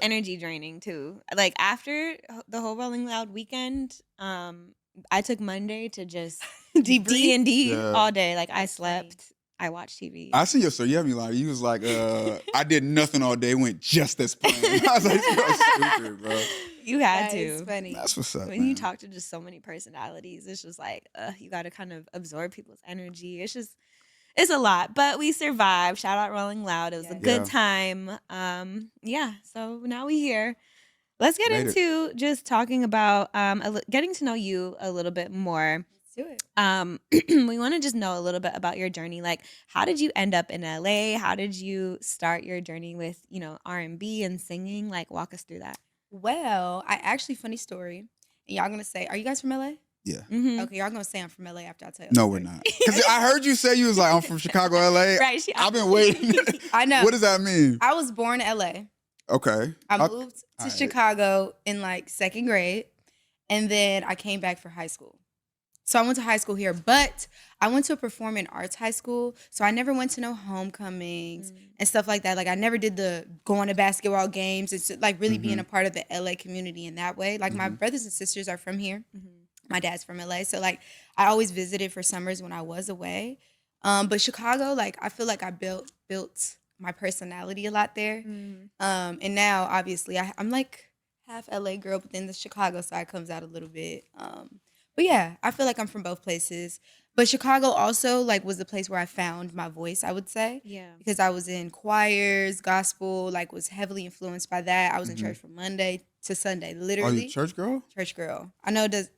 energy draining too. Like after the whole Rolling Loud weekend, I took Monday to just D&D all day. Like I slept, I watched TV. I see your story. You have me lying. You was like, I did nothing all day. Went just as planned. I was like, you're stupid, bro. You had That to. is funny. That's what's up, When man. you talk to just so many personalities, it's just like you got to kind of absorb people's energy. It's a lot, but we survived. Shout out Rolling Loud. It was a good time. Yeah, so now we here. Let's get into just talking about getting to know you a little bit more. Let's do it. We want to just know a little bit about your journey. Like, how did you end up in LA? How did you start your journey with, R&B and singing? Like, walk us through that. Well, funny story. And y'all gonna say, are you guys from LA? Yeah. Mm-hmm. Okay, y'all gonna say I'm from LA after I tell you. No, we're not. Because I heard you say you was like, I'm from Chicago, LA. Right. I've been waiting. I know. What does that mean? I was born in LA. Okay. I moved to Chicago in like second grade, and then I came back for high school. So I went to high school here, but I went to a performing arts high school, so I never went to no homecomings and stuff like that. Like I never did the going to basketball games. It's like really being a part of the LA community in that way. Like my brothers and sisters are from here. My dad's from LA, so like I always visited for summers when I was away. But Chicago, like I feel like I built my personality a lot there. And now obviously I'm like half LA girl, but then the Chicago side comes out a little bit. But yeah, I feel like I'm from both places. But Chicago also like was the place where I found my voice, I would say. Yeah. Because I was in choirs, gospel, like was heavily influenced by that. I was in church from Monday to Sunday, literally. Are you a church girl? Church girl. I know it doesn't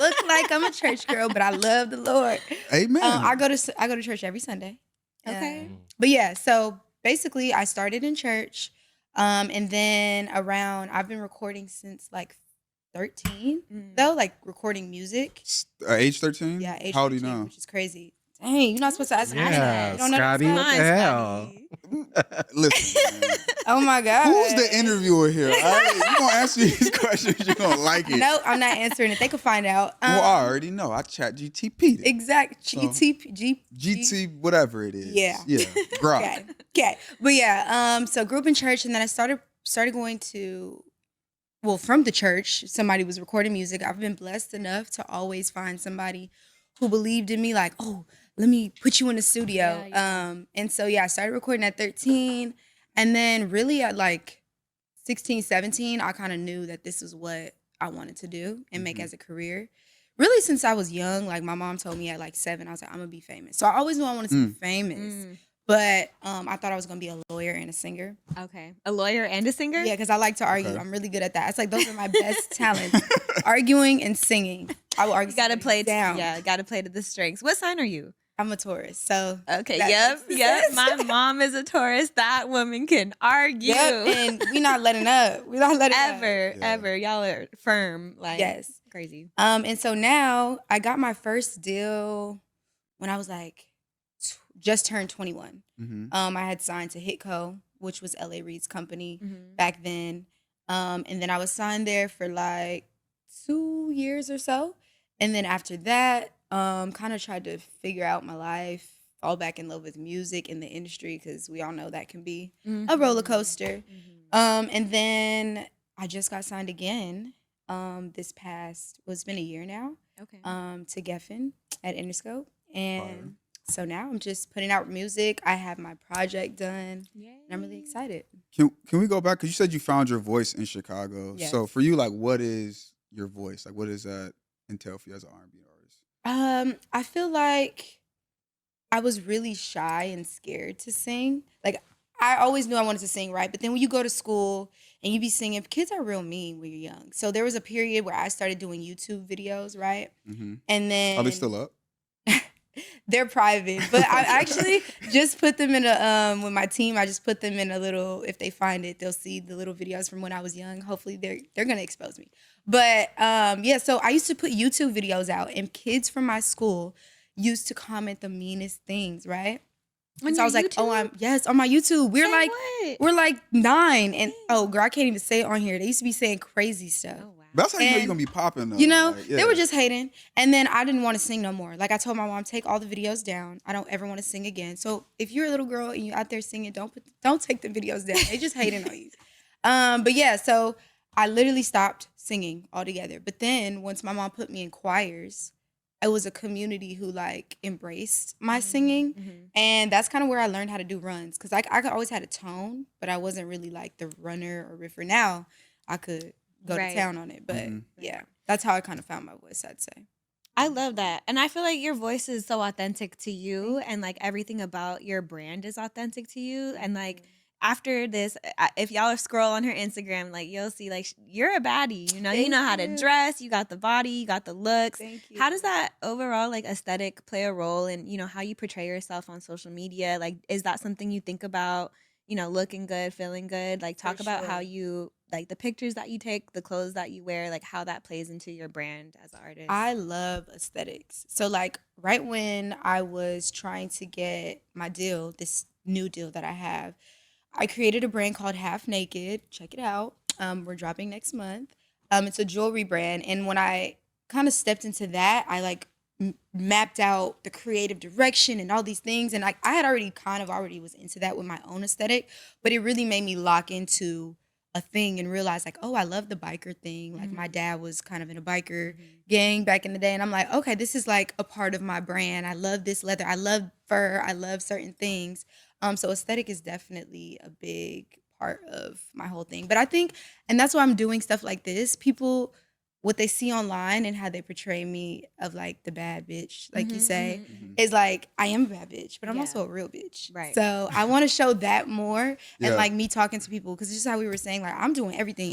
look like I'm a church girl, but I love the Lord. Amen. I go to church every Sunday. Okay. But yeah, so basically I started in church. And then I've been recording since like 13 though, like recording music. Age 13? Yeah, age How old 13, are you now? Which is crazy. Dang, you're not supposed to ask me that. You don't know Scotty, that what the hell? Listen, man. Oh my God. Who's the interviewer here? You're going to answer these questions. You're going to like it. No, I'm not answering it. They can find out. Well, I already know. I chat GTP'd it. Exact. GT, whatever it is. Yeah. Yeah. Grok. Okay. But yeah, so grew up in church, and then I started going to, well, from the church, somebody was recording music. I've been blessed enough to always find somebody who believed in me, like, oh, let me put you in the studio. And so, yeah, I started recording at 13. And then really at like 16, 17, I kind of knew that this was what I wanted to do and make as a career. Really, since I was young, like my mom told me at like 7, I was like, I'm going to be famous. So I always knew I wanted to be famous. But I thought I was going to be a lawyer and a singer. Okay. A lawyer and a singer? Yeah, because I like to argue. Okay. I'm really good at that. It's like those are my best talents. Arguing and singing. I will argue. You gotta play down. Yeah, gotta play to the strengths. What sign are you? I'm a Taurus. So okay, yep. My mom is a Taurus. That woman can argue. Yep, and we're not letting up. We're not letting ever. Y'all are firm. Like yes. Crazy. And so now I got my first deal when I was like just turned 21. I had signed to Hitco, which was LA Reid's company back then. And then I was signed there for like 2 years or so. And then after that, kind of tried to figure out my life, fall back in love with music in the industry, because we all know that can be a roller coaster. And then I just got signed again it's been a year now. Okay. To Geffen at Interscope. And so now I'm just putting out music. I have my project done. Yay. And I'm really excited. Can we go back? Because you said you found your voice in Chicago. Yes. So for you, like, what is your voice? Like, what does that entail for you as an R&B artist? I feel like I was really shy and scared to sing. Like, I always knew I wanted to sing, right? But then when you go to school and you be singing, kids are real mean when you're young. So there was a period where I started doing YouTube videos, right? And then... Are they still up? They're private, but I actually just put them in a, with my team, I just put them in a little, if they find it, they'll see the little videos from when I was young. Hopefully they're going to expose me. But yeah, so I used to put YouTube videos out, and kids from my school used to comment the meanest things, right? And so I was like, YouTube? Yes, on my YouTube. We're like 9, and girl, I can't even say it on here. They used to be saying crazy stuff. Oh, wow. That's how you know you're going to be popping, though. You know, they were just hating. And then I didn't want to sing no more. Like, I told my mom, take all the videos down. I don't ever want to sing again. So if you're a little girl and you're out there singing, don't take the videos down. They just hating on you. But yeah, so I literally stopped singing altogether. But then once my mom put me in choirs, it was a community who like embraced my singing. Mm-hmm. And that's kind of where I learned how to do runs. Cause I always had a tone, but I wasn't really like the runner or riffer. Now I could go to town on it. But yeah, that's how I kind of found my voice, I'd say. I love that. And I feel like your voice is so authentic to you, and like everything about your brand is authentic to you. And like after this, if y'all scroll on her Instagram, like you'll see like you're a baddie, you know how to dress, you got the body, you got the looks. Thank you. How does that overall like aesthetic play a role in, how you portray yourself on social media? Like, is that something you think about, looking good, feeling good? Like talk about how you, like the pictures that you take, the clothes that you wear, like how that plays into your brand as an artist. I love aesthetics. So like right when I was trying to get my deal, this new deal that I have, I created a brand called Half Naked. Check it out. We're dropping next month. It's a jewelry brand. And when I kind of stepped into that, I like mapped out the creative direction and all these things. And I had already was into that with my own aesthetic, but it really made me lock into a thing and realize like, oh, I love the biker thing. Like my dad was kind of in a biker gang back in the day. And I'm like, okay, this is like a part of my brand. I love this leather. I love fur. I love certain things. So aesthetic is definitely a big part of my whole thing. But I think, and that's why I'm doing stuff like this, people, what they see online and how they portray me of like the bad bitch, like you say, is like, I am a bad bitch, but I'm also a real bitch. Right. So I want to show that more and like me talking to people, because just how we were saying, like I'm doing everything